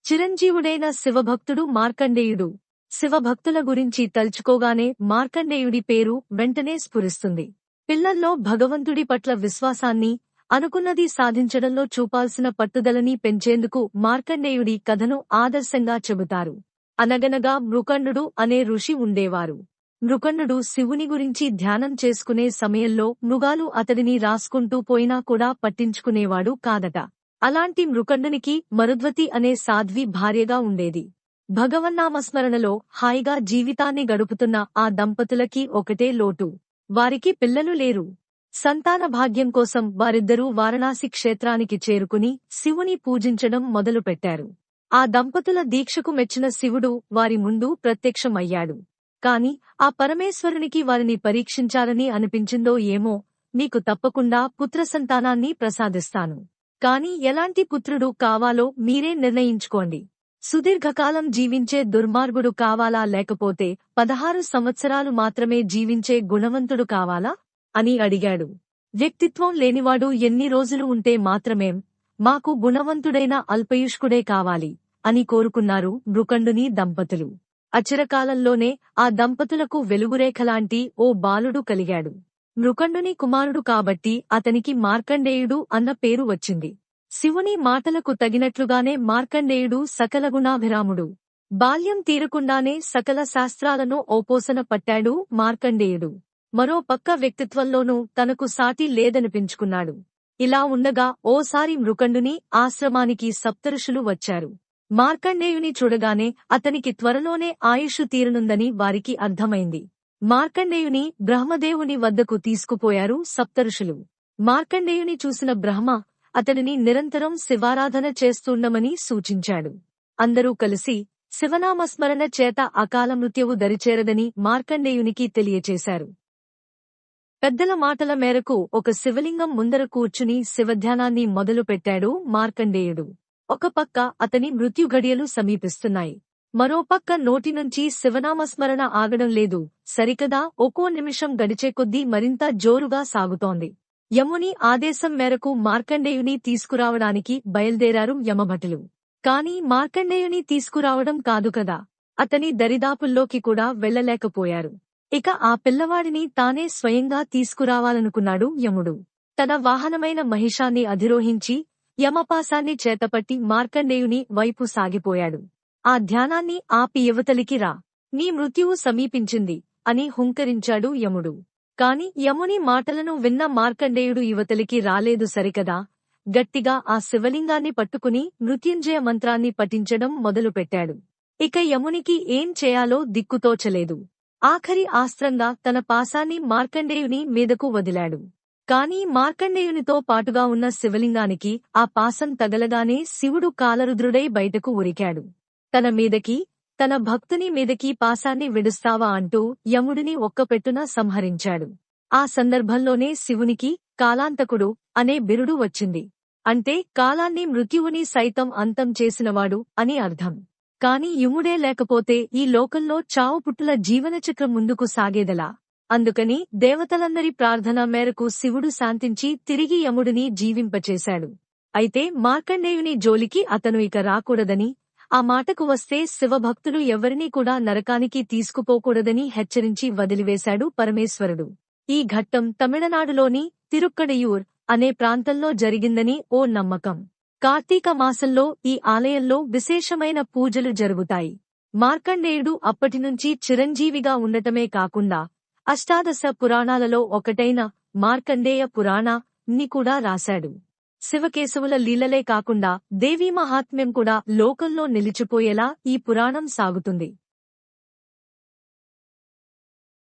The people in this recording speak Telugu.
చిరంజీవుడైన శివభక్తుడు మార్కండేయుడు. శివభక్తుల గురించి తలుచుకోగానే మార్కండేయుడి పేరు వెంటనే స్ఫురిస్తుంది. పిల్లల్లో భగవంతుడి పట్ల విశ్వాసాన్ని, అనుకున్నది సాధించడంలో చూపాల్సిన పట్టుదలని పెంచేందుకు మార్కండేయుడి కథను ఆదర్శంగా చెబుతారు. అనగనగా మృకండు అనే ఋషి ఉండేవారు. మృకండు శివుని గురించి ధ్యానం చేసుకునే సమయంలో మృగాలు అతడిని రాసుకుంటూ పోయినా కూడా పట్టించుకునేవాడు కాదట. అలాంటి మృకండునికి మరుద్వతి అనే సాధ్వి భార్యగా ఉండేది. భగవన్నామస్మరణలో హాయిగా జీవితాన్ని గడుపుతున్న ఆ దంపతులకి ఒకటే లోటు. వారికి పిల్లలు లేరు. సంతాన భాగ్యం కోసం వారిద్దరూ వారణాసి క్షేత్రానికి చేరుకుని శివుని పూజించడం మొదలుపెట్టారు. ఆ దంపతుల దీక్షకు మెచ్చిన శివుడు వారి ముందు ప్రత్యక్షమయ్యాడు. కాని ఆ పరమేశ్వరునికి వారిని పరీక్షించాలని అనిపించిందో ఏమో, మీకు తప్పకుండా పుత్రసంతానాన్ని ప్రసాదిస్తాను. కాని ఎలాంటి పుత్రుడు కావాలో మీరే నిర్ణయించుకోండి. సుదీర్ఘకాలం జీవించే దుర్మార్గుడు కావాలా, లేకపోతే 16 సంవత్సరాలు మాత్రమే జీవించే గుణవంతుడు కావాలా అని అడిగాడు. వ్యక్తిత్వం లేనివాడు ఎన్ని రోజులు ఉంటే మాత్రమేం, మాకు గుణవంతుడైన అల్పయుష్కుడే కావాలి అని కోరుకున్నారు మృకండుని దంపతులు. అచిరకాలంలోనే ఆ దంపతులకు వెలుగురేఖలాంటి ఓ బాలుడు కలిగాడు. మృకండుని కుమారుడు కాబట్టి అతనికి మార్కండేయుడు అన్న పేరు వచ్చింది. శివుని మాటలకు తగినట్లుగానే మార్కండేయుడు సకల గుణాభిరాముడు. బాల్యం తీరకుండానే సకల శాస్త్రాలను ఓపోసన పట్టాడు మార్కండేయుడు. మరో పక్క వ్యక్తిత్వంలోనూ తనకు సాటి లేదనిపించుకున్నాడు. ఇలా ఉండగా ఓసారి మృకండుని ఆశ్రమానికి సప్తఋషులు వచ్చారు. మార్కండేయుని చూడగానే అతనికి త్వరలోనే ఆయుషు తీరనుందని వారికి అర్థమైంది. మార్కండేయుని బ్రహ్మదేవుని వద్దకు తీసుకుపోయారు సప్తఋషులు. మార్కండేయుని చూసిన బ్రహ్మ అతడిని నిరంతరం శివారాధన చేస్తుండమని సూచించాడు. అందరూ కలిసి శివనామస్మరణ చేత అకాల మృత్యువు దరిచేరదని మార్కండేయునికి తెలియచేశారు. పెద్దల మాటల మేరకు ఒక శివలింగం ముందర కూర్చుని శివధ్యానాన్ని మొదలుపెట్టాడు మార్కండేయుడు. ఒక పక్క అతని మృత్యుఘడియలు సమీపిస్తున్నాయి. మరోపక్క నోటి నుంచి శివనామస్మరణ ఆగడం లేదు. సరికదా ఒక్కో నిమిషం గడిచే కొద్దీ మరింత జోరుగా సాగుతోంది. యముని ఆదేశం మేరకు మార్కండేయుని తీసుకురావడానికి బయల్దేరారు యమభటులు. కాని మార్కండేయుని తీసుకురావడం కాదు కదా, అతని దరిదాపుల్లోకి కూడా వెళ్లలేకపోయారు. ఇక ఆ పిల్లవాడిని తానే స్వయంగా తీసుకురావాలనుకున్నాడు యముడు. తన వాహనమైన మహిషాన్ని అధిరోహించి యమపాశాన్ని చేతపట్టి మార్కండేయుని వైపు సాగిపోయాడు. ఆ ధ్యానాన్ని ఆపి యువతలికి రా, నీ మృత్యువు సమీపించింది అని హుంకరించాడు యముడు. కాని యముని మాటలను విన్న మార్కండేయుడు యువతలికి రాలేదు సరికదా, గట్టిగా ఆ శివలింగాన్ని పట్టుకుని మృత్యుంజయ మంత్రాన్ని పఠించడం మొదలుపెట్టాడు. ఇక యమునికి ఏం చేయాలో దిక్కుతోచలేదు. ఆఖరి ఆస్త్రంగా తన పాశాన్ని మార్కండేయుని మీదకు వదిలాడు. కాని మార్కండేయునితో పాటుగా ఉన్న శివలింగానికి ఆ పాశం తగలగానే శివుడు కాలరుద్రుడై బయటకు ఉరికాడు. తన మీదకి, తన భక్తుని మీదకి పాశాన్ని విడుస్తావా అంటూ యముడిని ఒక్కపెట్టున సంహరించాడు. ఆ సందర్భంలోనే శివునికి కాలాంతకుడు అనే బిరుడు వచ్చింది. అంటే కాలాన్ని, మృత్యువుని సైతం అంతం చేసినవాడు అని అర్థం. కాని యముడే లేకపోతే ఈ లోకంలో చావుపుట్టుల జీవనచక్రం ముందుకు సాగేదలా? అందుకని దేవతలందరి ప్రార్థన మేరకు శివుడు శాంతించి తిరిగి యముడిని జీవింపచేశాడు. అయితే మార్కండేయుని జోలికి అతను ఇక రాకూడదని, ఆ మాటకు వస్తే శివభక్తులు ఎవరినీ కూడా నరకానికి తీసుకుపోకూడదని హెచ్చరించి వదిలివేశాడు పరమేశ్వరుడు. ఈ ఘట్టం తమిళనాడులోని తిరుక్కడయూర్ అనే ప్రాంతంలో జరిగిందని ఓ నమ్మకం. కార్తీక మాసంలో ఈ ఆలయంలో విశేషమైన పూజలు జరుగుతాయి. మార్కండేయుడు అప్పటినుంచి చిరంజీవిగా ఉండటమే కాకుండా అష్టాదశ పురాణాలలో ఒకటైన మార్కండేయ పురాణ ని కూడా రాశాడు. శివకేశవుల లీలలే కాకుండా దేవీ మహాత్మ్యం కూడా లోకంలో నిలిచిపోయేలా ఈ పురాణం సాగుతుంది.